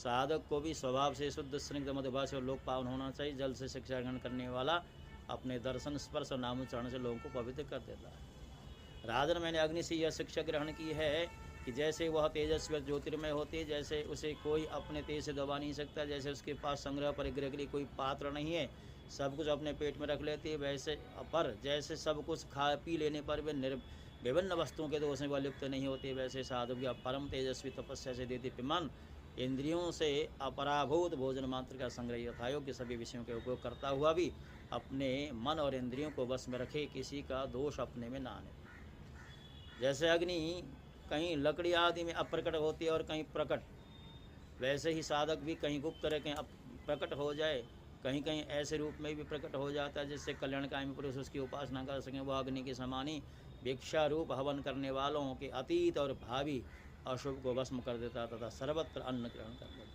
साधक को भी स्वभाव से शुद्ध, स्निग्ध, मधुभाषी और लोक पावन होना चाहिए। जल से शिक्षा ग्रहण करने वाला अपने दर्शन, स्पर्श और नामोच्चारण से लोगों को पवित्र कर देता है। राजन, मैंने अग्नि से यह शिक्षा ग्रहण की है कि जैसे वह तेजस्वी ज्योतिर्मय होती है, जैसे उसे कोई अपने तेज से दबा नहीं सकता, जैसे उसके पास संग्रह परिग्रह के लिए कोई पात्र नहीं है, सब कुछ अपने पेट में रख लेती है, वैसे पर जैसे सब कुछ खा पी लेने पर वे विभिन्न वस्तुओं के दोष में वह लिप्त नहीं होती, वैसे साधु की परम तेजस्वी तपस्या से दीप्यमान इंद्रियों से अपराभूत भोजन मात्र का संग्रह यथायोग्य सभी विषयों के उपयोग करता हुआ भी अपने मन और इंद्रियों को वश में रखे, किसी का दोष अपने में ना आने। जैसे अग्नि कहीं लकड़ी आदि में अप्रकट होती है और कहीं प्रकट, वैसे ही साधक भी कहीं गुप्त रहे, कहीं प्रकट हो जाए, कहीं कहीं ऐसे रूप में भी प्रकट हो जाता है जिससे कल्याणकामी पुरुष उसकी उपासना कर सकें। वह अग्नि के समान ही भिक्षा रूप हवन करने वालों के अतीत और भावी अशुभ को भस्म कर देता तथा सर्वत्र अन्न ग्रहण कर देता।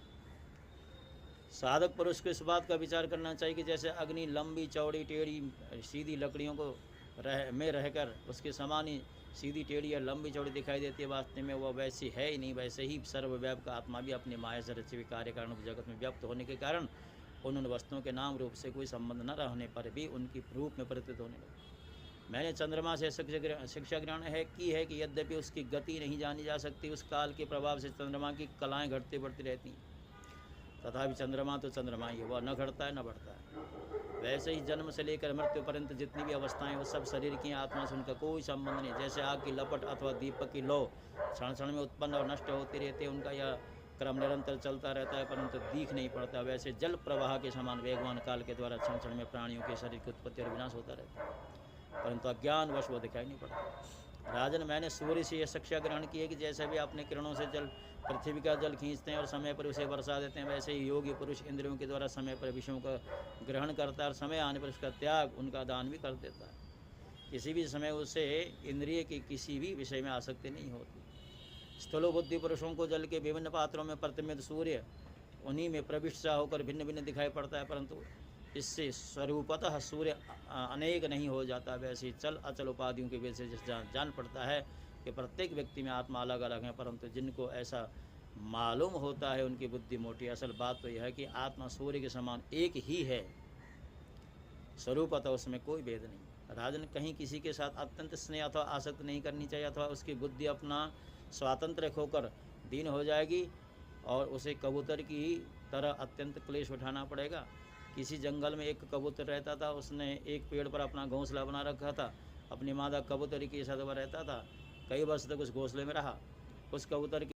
साधक पुरुष को इस बात का विचार करना चाहिए कि जैसे अग्नि लंबी चौड़ी टेढ़ी सीधी लकड़ियों को रहकर उसके समान ही सीधी टेढ़ी या लंबी चौड़ी दिखाई देती है, वास्तव में वह वैसी है ही नहीं। वैसे ही सर्वव्यापक आत्मा भी अपनी माया से रचे हुए कार्य कारण जगत में व्याप्त होने के कारण उन वस्तुओं के नाम रूप से कोई संबंध न रहने पर भी उनकी रूप में प्रतीत होने लगे। मैंने चंद्रमा से शिक्षा ग्रहण की है कि यद्यपि उसकी गति नहीं जानी जा सकती, उस काल के प्रभाव से चंद्रमा की कलाएँ घटती बढ़ती रहती हैं, तथापि चंद्रमा तो चंद्रमा ही है, वह न घटता है न बढ़ता है। वैसे ही जन्म से लेकर मृत्यु पर्यंत जितनी भी अवस्थाएं वो सब शरीर की, आत्मा से उनका कोई संबंध नहीं। जैसे आग की लपट अथवा दीपक की लौ क्षण क्षण में उत्पन्न और नष्ट होती रहती है, उनका यह क्रम निरंतर चलता रहता है परंतु दिख नहीं पड़ता, वैसे जल प्रवाह के समान वेगवान काल के द्वारा क्षण क्षण में प्राणियों के शरीर की उत्पत्ति और विनाश होता रहता है, परंतु अज्ञानवश वो दिखाई नहीं पड़ता। राजन, मैंने सूर्य से यह शिक्षा ग्रहण की है कि जैसे भी अपने किरणों से जल पृथ्वी का जल खींचते हैं और समय पर उसे बरसा देते हैं, वैसे ही योगी पुरुष इंद्रियों के द्वारा समय पर विषयों का ग्रहण करता है और समय आने पर उसका त्याग, उनका दान भी कर देता है। किसी भी समय उसे इंद्रिय की किसी भी विषय में आसक्ति नहीं होती। स्थूल बुद्धि पुरुषों को जल के विभिन्न पात्रों में प्रतिबिंबित सूर्य उन्हीं में प्रविष्ट होकर भिन्न भिन्न दिखाई पड़ता है, परंतु इससे स्वरूपतः सूर्य अनेक नहीं हो जाता। वैसे ही चल अचल उपाधियों के वजह से जान पड़ता है कि प्रत्येक व्यक्ति में आत्मा अलग अलग है, परंतु जिनको ऐसा मालूम होता है उनकी बुद्धि मोटी। असल बात तो यह है कि आत्मा सूर्य के समान एक ही है, स्वरूपतः उसमें कोई भेद नहीं। राजन, कहीं किसी के साथ अत्यंत स्नेह अथवा आसक्त नहीं करनी चाहिए, अथवा उसकी बुद्धि अपना स्वातंत्र खोकर दीन हो जाएगी और उसे कबूतर की तरह अत्यंत क्लेश उठाना पड़ेगा। किसी जंगल में एक कबूतर रहता था, उसने एक पेड़ पर अपना घोंसला बना रखा था, अपनी मादा कबूतरी के साथ वह रहता था, कई वर्ष तक उस घोंसले में रहा। उस कबूतर